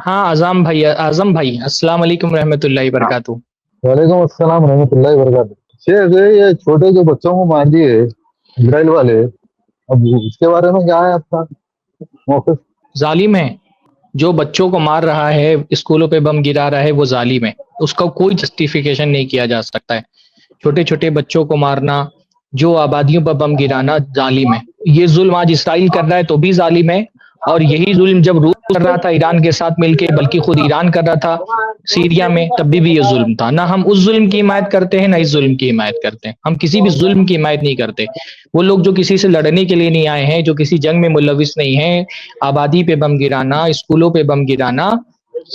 ہاں اعظم بھائی السلام علیکم رحمۃ اللہ وبرکاتہ۔ وعلیکم السلام رحمۃ اللہ وبرکاتہ۔ شیخ یہ چھوٹے جو بچوں کو مار دیے اسرائیل والے، اب اس کے بارے میں کیا ہے آپ کا موقف؟ ظالم ہے جو بچوں کو مار رہا ہے، اسکولوں پہ بم گرا رہا ہے، وہ ظالم ہے، اس کا کوئی جسٹیفیکیشن نہیں کیا جا سکتا ہے۔ چھوٹے چھوٹے بچوں کو مارنا، جو آبادیوں پر بم گرانا ظالم ہے۔ یہ ظلم آج اسرائیل کر رہا ہے تو بھی ظالم ہے، اور یہی ظلم جب روس کر رہا تھا ایران کے ساتھ مل کے، بلکہ خود ایران کر رہا تھا سیریا میں، تب بھی یہ ظلم تھا۔ نہ ہم اس ظلم کی حمایت کرتے ہیں، نہ اس ظلم کی حمایت کرتے ہیں۔ ہم کسی بھی ظلم کی حمایت نہیں کرتے۔ وہ لوگ جو کسی سے لڑنے کے لیے نہیں آئے ہیں، جو کسی جنگ میں ملوث نہیں ہیں، آبادی پہ بم گرانا، اسکولوں پہ بم گرانا،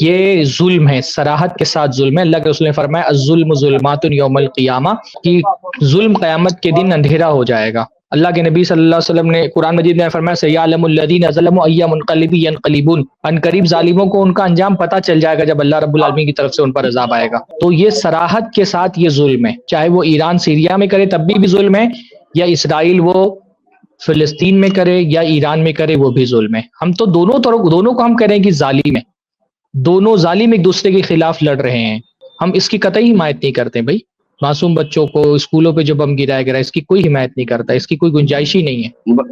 یہ ظلم ہے، صراحت کے ساتھ ظلم ہے۔ اللہ کے رسول نے فرمایا الظلم ظلمات یوم القیامہ، کہ ظلم قیامت کے دن اندھیرا ہو جائے گا۔ اللہ کے نبی صلی اللہ علیہ وسلم نے قرآن مجید میں فرمایا سیعلم الذین ظلموا ای منقلب ینقلبون، ان قریب ظالموں کو ان کا انجام پتہ چل جائے گا جب اللہ رب العالمین کی طرف سے ان پر عذاب آئے گا۔ تو یہ صراحت کے ساتھ یہ ظلم ہے، چاہے وہ ایران سیریا میں کرے تب بھی ظلم ہے، یا اسرائیل وہ فلسطین میں کرے یا ایران میں کرے وہ بھی ظلم ہے۔ ہم تو دونوں کو ہم کریں کہ ظالم ہے، دونوں ظالم ایک دوسرے کے خلاف لڑ رہے ہیں، ہم اس کی قطعی حمایت نہیں کرتے بھائی۔ معصوم بچوں کو اسکولوں پہ جو بم گرایا گیا اس کی کوئی حمایت نہیں کرتا، اس کی کوئی گنجائش ہی نہیں ہے۔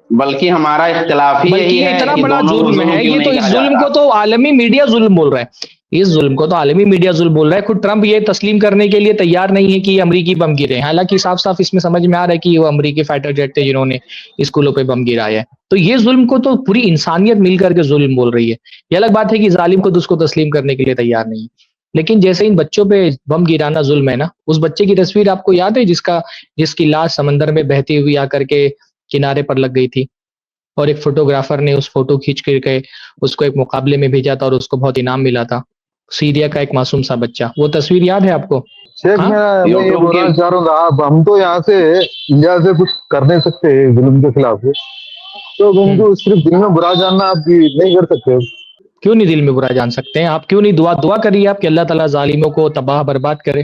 بلکہ ہمارا اختلاف ہی بلکہ یہی یہ ہے اتنا کہ بڑا دونوں کو ظلم ظلم ہے، کیوں یہ تو نہیں اس کہا ظلم جاتا۔ کو تو عالمی میڈیا ظلم بول رہا ہے، اس ظلم کو تو عالمی میڈیا ظلم بول رہا ہے۔ خود ٹرمپ یہ تسلیم کرنے کے لیے تیار نہیں ہے کہ یہ امریکی بم گرے ہیں، حالانکہ صاف صاف اس میں سمجھ میں آ رہا ہے کہ وہ امریکی فائٹر جیٹ تھے جنہوں نے اسکولوں پہ بم گرایا ہے۔ تو یہ ظلم کو تو پوری انسانیت مل کر کے ظلم بول رہی ہے۔ یہ الگ بات ہے کہ ظالم خود اس کو تسلیم کرنے کے لیے تیار نہیں ہے، لیکن جیسے ان بچوں پہ بم گرانا ظلم ہے نا، اس بچے کی تصویر آپ کو یاد ہے جس کی لاش سمندر میں بہتی ہوئی آ کر کے کنارے پر لگ گئی تھی، اور ایک فوٹوگرافر نے اس فوٹو کھینچ کر کے اس کو ایک مقابلے میں بھیجا تھا اور اس کو بہت انعام ملا تھا، سیریا کا ایک معصوم سا بچہ۔ وہ تصویر یاد ہے آپ کو؟ شیخ ہاں میں یہ یوٹیوب کی بولنا چاہ رہا ہوں آپ، ہم تو یہاں سے انڈیا سے کچھ کر نہیں سکتے ظلم کے خلاف، تو ان کو صرف دل میں برا جاننا آپ نہیں کر سکتے؟ کیوں نہیں دل میں برا جان سکتے ہیں آپ؟ کیوں نہیں دعا کریے آپ کہ اللہ تعالیٰ ظالموں کو تباہ برباد کرے،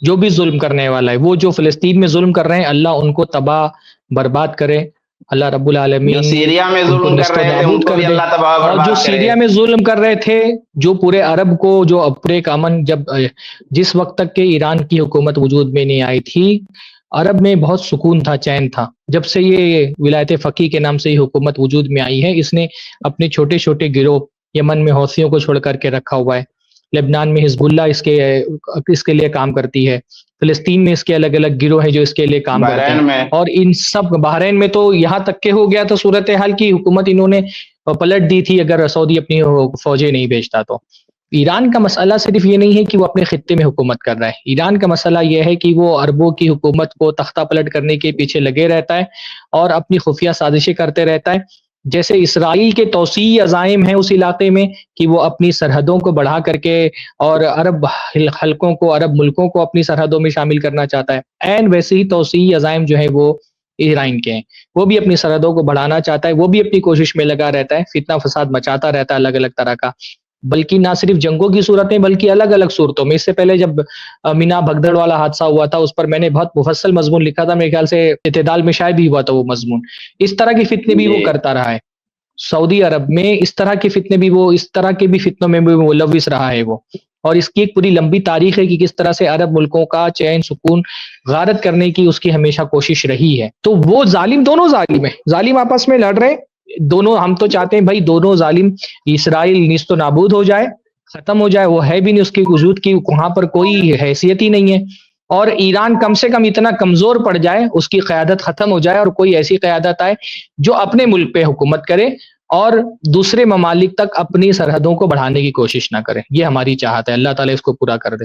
جو بھی ظلم کرنے والا ہے۔ وہ جو فلسطین میں ظلم کر رہے ہیں اللہ ان کو تباہ برباد کرے، اللہ رب جو العالمین سیریا میں ان کو ظلم کر نست و رہے تھے ان نابود کو کر بھی دے۔ اللہ تباہ اور جو برباد کرے۔ سیریا میں ظلم کر رہے تھے، جو پورے عرب کو، جو پورے کا امن، جس وقت تک کہ ایران کی حکومت وجود میں نہیں آئی تھی، عرب میں بہت سکون تھا، چین تھا۔ جب سے یہ ولایت فقیہ کے نام سے یہ حکومت وجود میں آئی ہے، اس نے اپنے چھوٹے چھوٹے گروہ، یمن میں حوثیوں کو چھوڑ کر کے رکھا ہوا ہے، لبنان میں حزب اللہ اس کے لیے کام کرتی ہے، فلسطین میں اس کے الگ الگ گروہ ہیں جو اس کے لیے کام کرتے ہیں، بحرین میں اور ان سب بحرین میں تو یہاں تک کہ ہو گیا تھا صورتحال کی حکومت انہوں نے پلٹ دی تھی اگر سعودی اپنی فوجیں نہیں بھیجتا تو۔ ایران کا مسئلہ صرف یہ نہیں ہے کہ وہ اپنے خطے میں حکومت کر رہا ہے، ایران کا مسئلہ یہ ہے کہ وہ عربوں کی حکومت کو تختہ پلٹ کرنے کے پیچھے لگے رہتا ہے اور اپنی خفیہ سازشیں کرتے رہتا ہے۔ جیسے اسرائیل کے توسیعی عزائم ہیں اس علاقے میں کہ وہ اپنی سرحدوں کو بڑھا کر کے اور عرب حلقوں کو، عرب ملکوں کو اپنی سرحدوں میں شامل کرنا چاہتا ہے، عین ویسے ہی توسیعی عزائم جو ہیں وہ ایران کے ہیں، وہ بھی اپنی سرحدوں کو بڑھانا چاہتا ہے، وہ بھی اپنی کوشش میں لگا رہتا ہے، فتنہ فساد مچاتا رہتا ہے الگ الگ طرح کا، بلکہ نہ صرف جنگوں کی صورتیں بلکہ الگ الگ صورتوں میں۔ اس سے پہلے جب مینا بھگدڑ والا حادثہ ہوا تھا اس پر میں نے بہت مفصل مضمون لکھا تھا، میرے خیال سے اعتدال میں شاید بھی ہوا تھا وہ مضمون۔ اس طرح کی فتنے بھی وہ کرتا رہا ہے سعودی عرب میں، اس طرح کے فتنے بھی وہ، اس طرح کے بھی فتنوں میں بھی ملوث رہا ہے وہ، اور اس کی ایک پوری لمبی تاریخ ہے کہ کس طرح سے عرب ملکوں کا چین سکون غارت کرنے کی اس کی ہمیشہ کوشش رہی ہے۔ تو وہ ظالم، دونوں ظالم ہیں، ظالم آپس میں لڑ رہے دونوں۔ ہم تو چاہتے ہیں بھائی دونوں ظالم، اسرائیل نیست و نابود ہو جائے، ختم ہو جائے، وہ ہے بھی نہیں، اس کی وجود کی وہاں پر کوئی حیثیت ہی نہیں ہے، اور ایران کم سے کم اتنا کمزور پڑ جائے، اس کی قیادت ختم ہو جائے اور کوئی ایسی قیادت آئے جو اپنے ملک پہ حکومت کرے اور دوسرے ممالک تک اپنی سرحدوں کو بڑھانے کی کوشش نہ کرے۔ یہ ہماری چاہت ہے، اللہ تعالیٰ اس کو پورا کر دے۔